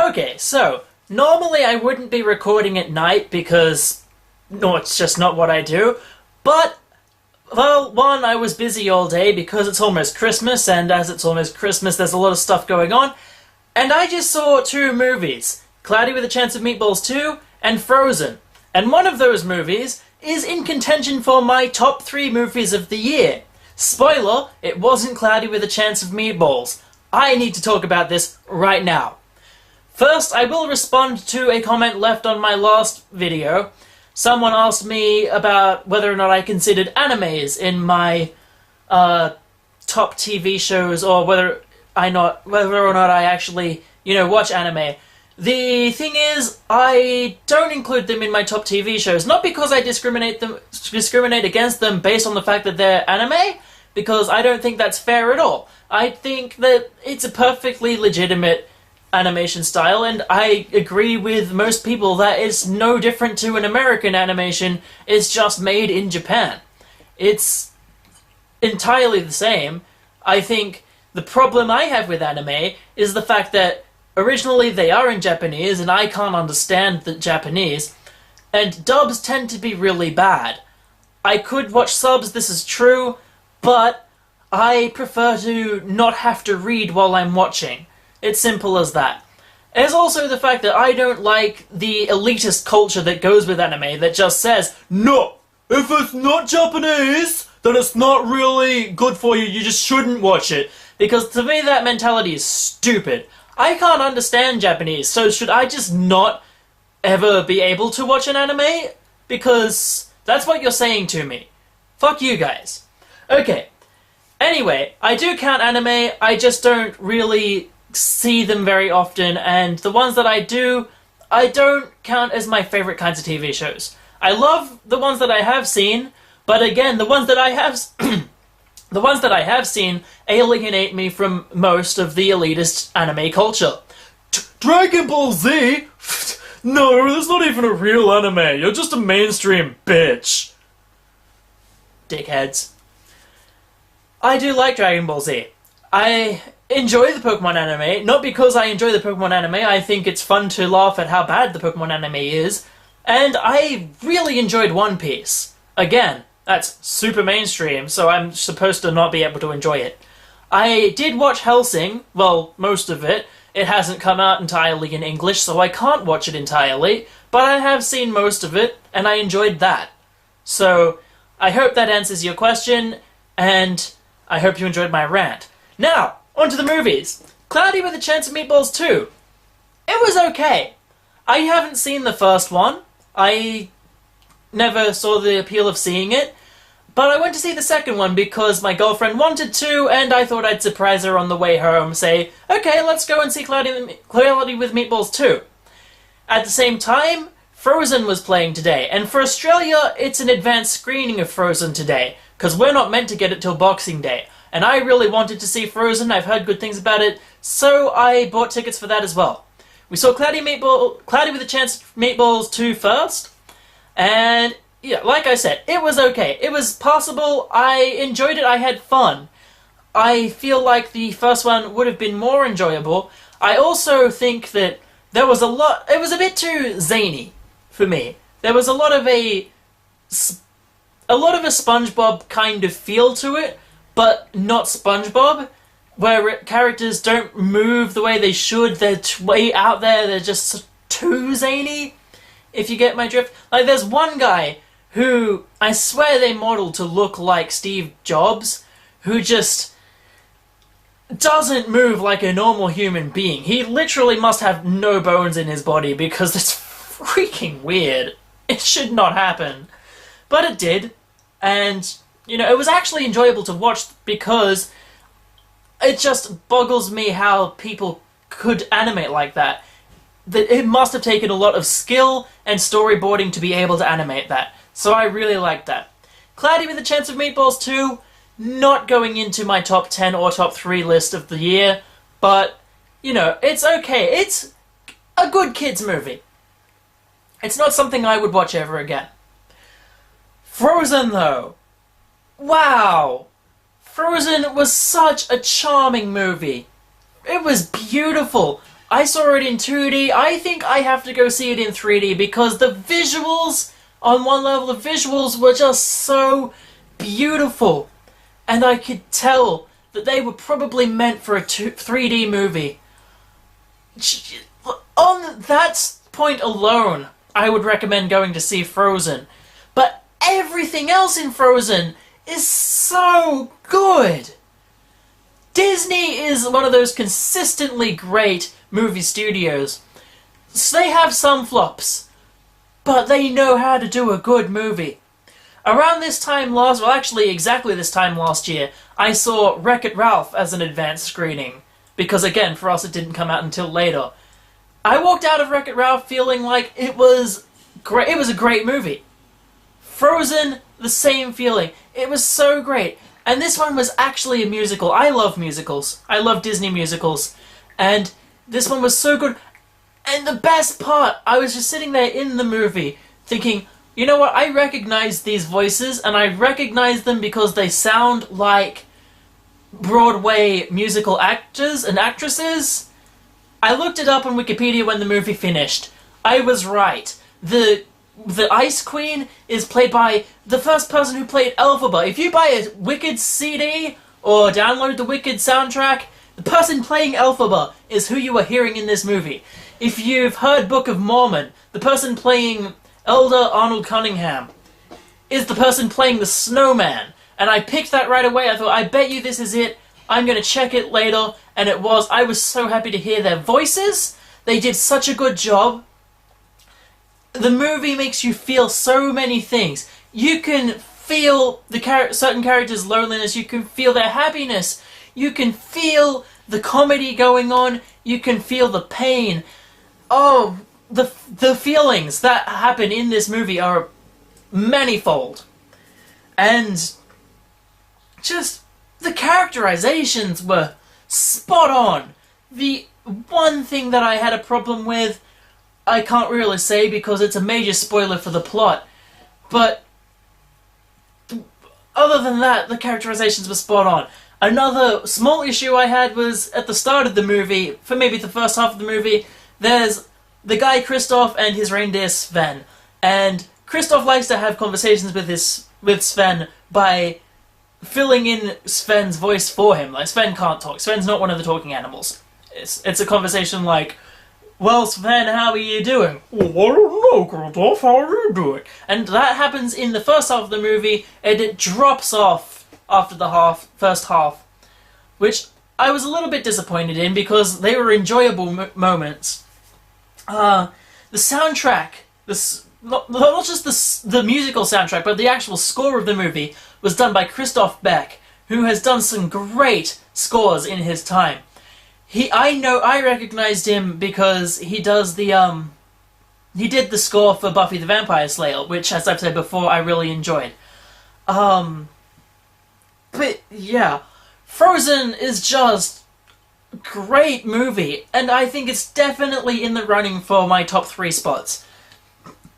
Okay, so, normally I wouldn't be recording at night because, no, it's just not what I do, but, well, one, I was busy all day because it's almost Christmas, and as it's almost Christmas, there's a lot of stuff going on, and I just saw two movies, Cloudy with a Chance of Meatballs 2 and Frozen, and one of those movies is in contention for my top 3 movies of the year. Spoiler, it wasn't Cloudy with a Chance of Meatballs. I need to talk about this right now. First, I will respond to a comment left on my last video. Someone asked me about whether or not I considered animes in my top TV shows, or whether or not I actually, watch anime. The thing is, I don't include them in my top TV shows, not because I discriminate against them based on the fact that they're anime, because I don't think that's fair at all. I think that it's a perfectly legitimate animation style, and I agree with most people that it's no different to an American animation. It's just made in Japan. It's entirely the same. I think the problem I have with anime is the fact that originally they are in Japanese, and I can't understand the Japanese, and dubs tend to be really bad. I could watch subs, this is true, but I prefer to not have to read while I'm watching. It's simple as that. There's also the fact that I don't like the elitist culture that goes with anime that just says, no, if it's not Japanese, then it's not really good for you, you just shouldn't watch it. Because to me that mentality is stupid. I can't understand Japanese, so should I just not ever be able to watch an anime? Because that's what you're saying to me. Fuck you guys. Okay. Anyway, I do count anime, I just don't really see them very often, and the ones that I do, I don't count as my favorite kinds of TV shows. I love the ones that I have seen, but again, the ones that I have the ones that I have seen alienate me from most of the elitist anime culture. Dragon Ball Z? No, that's not even a real anime. You're just a mainstream bitch. Dickheads. I do like Dragon Ball Z. I enjoy the Pokemon anime, not because I enjoy the Pokemon anime, I think it's fun to laugh at how bad the Pokemon anime is, and I really enjoyed One Piece. Again, that's super mainstream, so I'm supposed to not be able to enjoy it. I did watch Hellsing, well, most of it. It hasn't come out entirely in English, so I can't watch it entirely, but I have seen most of it, and I enjoyed that. So, I hope that answers your question, and I hope you enjoyed my rant. Now, on to the movies. Cloudy with a Chance of Meatballs 2. It was okay. I haven't seen the first one. I never saw the appeal of seeing it. But I went to see the second one because my girlfriend wanted to, and I thought I'd surprise her on the way home, say, okay, let's go and see Cloudy with Meatballs 2. At the same time, Frozen was playing today, and for Australia, it's an advanced screening of Frozen today, because we're not meant to get it till Boxing Day. And I really wanted to see Frozen, I've heard good things about it, so I bought tickets for that as well. We saw Cloudy with a Chance of Meatballs 2 first, and yeah, like I said, it was okay. It was passable, I enjoyed it, I had fun. I feel like the first one would have been more enjoyable. I also think that it was a bit too zany for me. There was a lot of a SpongeBob kind of feel to it, but not SpongeBob, where characters don't move the way they should, they're way out there, they're just too zany, if you get my drift. Like, there's one guy who, I swear they modeled to look like Steve Jobs, who just doesn't move like a normal human being. He literally must have no bones in his body, because it's freaking weird. It should not happen. But it did, and it was actually enjoyable to watch because it just boggles me how people could animate like that. It must have taken a lot of skill and storyboarding to be able to animate that. So I really liked that. Cloudy with a Chance of Meatballs 2, not going into my top 10 or top 3 list of the year, but, it's okay. It's a good kids movie. It's not something I would watch ever again. Frozen, though. Wow! Frozen was such a charming movie. It was beautiful. I saw it in 2D. I think I have to go see it in 3D because the visuals, on one level, the visuals were just so beautiful. And I could tell that they were probably meant for a 3D movie. On that point alone, I would recommend going to see Frozen. But everything else in Frozen is so good. Disney is one of those consistently great movie studios. So they have some flops, but they know how to do a good movie. Around this time exactly this time last year, I saw Wreck-It Ralph as an advanced screening. Because again, for us it didn't come out until later. I walked out of Wreck-It Ralph feeling like it was great. It was a great movie. Frozen, the same feeling. It was so great. And this one was actually a musical. I love musicals. I love Disney musicals. And this one was so good. And the best part, I was just sitting there in the movie thinking, you know what, I recognize these voices, and I recognize them because they sound like Broadway musical actors and actresses. I looked it up on Wikipedia when the movie finished. I was right. The Ice Queen is played by the first person who played Elphaba. If you buy a Wicked CD or download the Wicked soundtrack, the person playing Elphaba is who you are hearing in this movie. If you've heard Book of Mormon, the person playing Elder Arnold Cunningham is the person playing the Snowman. And I picked that right away. I thought, I bet you this is it. I'm going to check it later. And it was. I was so happy to hear their voices. They did such a good job. The movie makes you feel so many things. You can feel the certain characters' loneliness. You can feel their happiness. You can feel the comedy going on. You can feel the pain. Oh, the feelings that happen in this movie are manifold. And just the characterizations were spot on. The one thing that I had a problem with, I can't really say because it's a major spoiler for the plot, but other than that, the characterizations were spot on. Another small issue I had was at the start of the movie, for maybe the first half of the movie, there's the guy Kristoff and his reindeer Sven. And Kristoff likes to have conversations with Sven by filling in Sven's voice for him. Like, Sven can't talk. Sven's not one of the talking animals. It's a conversation like, well, Sven, how are you doing? Well, I don't know, Kristoff, how are you doing? And that happens in the first half of the movie, and it drops off after the first half, which I was a little bit disappointed in because they were enjoyable moments. The soundtrack, not just the musical soundtrack, but the actual score of the movie was done by Christoph Beck, who has done some great scores in his time. I recognized him because he does he did the score for Buffy the Vampire Slayer, which, as I've said before, I really enjoyed. But yeah, Frozen is just a great movie, and I think it's definitely in the running for my top 3 spots.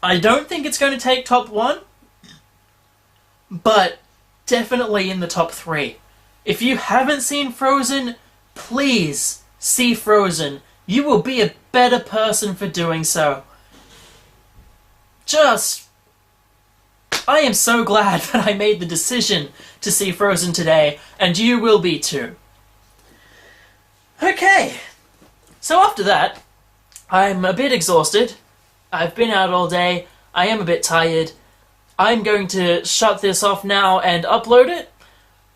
I don't think it's going to take top 1, but definitely in the top 3. If you haven't seen Frozen, please see Frozen. You will be a better person for doing so. I am so glad that I made the decision to see Frozen today, and you will be too. Okay, so after that, I'm a bit exhausted. I've been out all day. I am a bit tired. I'm going to shut this off now and upload it.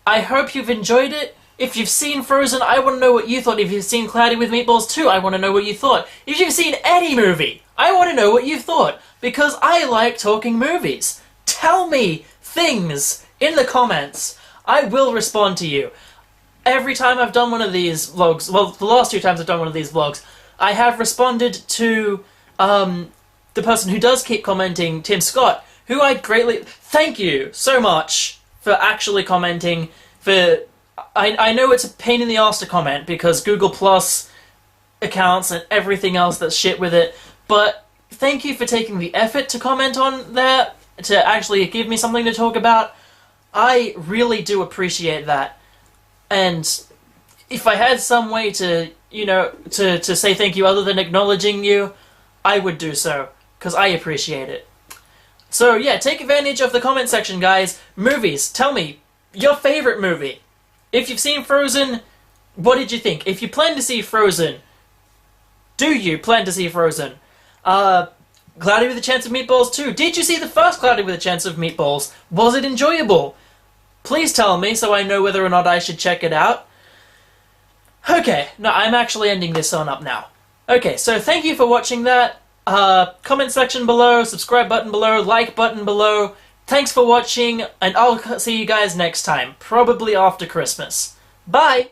I hope you've enjoyed it. If you've seen Frozen, I want to know what you thought. If you've seen Cloudy with Meatballs 2, I want to know what you thought. If you've seen any movie, I want to know what you thought, because I like talking movies. Tell me things in the comments. I will respond to you. Every time I've done one of these vlogs, well, the last 2 times I've done one of these vlogs, I have responded to the person who does keep commenting, Tim Scott, who I greatly... Thank you so much for actually commenting. I know it's a pain in the arse to comment, because Google Plus accounts and everything else that's shit with it, but thank you for taking the effort to comment on there, to actually give me something to talk about. I really do appreciate that. And if I had some way to, to say thank you other than acknowledging you, I would do so, because I appreciate it. So yeah, take advantage of the comment section, guys. Movies, tell me, your favorite movie. If you've seen Frozen, what did you think? If you plan to see Frozen, do you plan to see Frozen? Cloudy with a Chance of Meatballs 2. Did you see the first Cloudy with a Chance of Meatballs? Was it enjoyable? Please tell me so I know whether or not I should check it out. Okay, no, I'm actually ending this on up now. Okay, so thank you for watching that. Comment section below, subscribe button below, like button below. Thanks for watching, and I'll see you guys next time, probably after Christmas. Bye!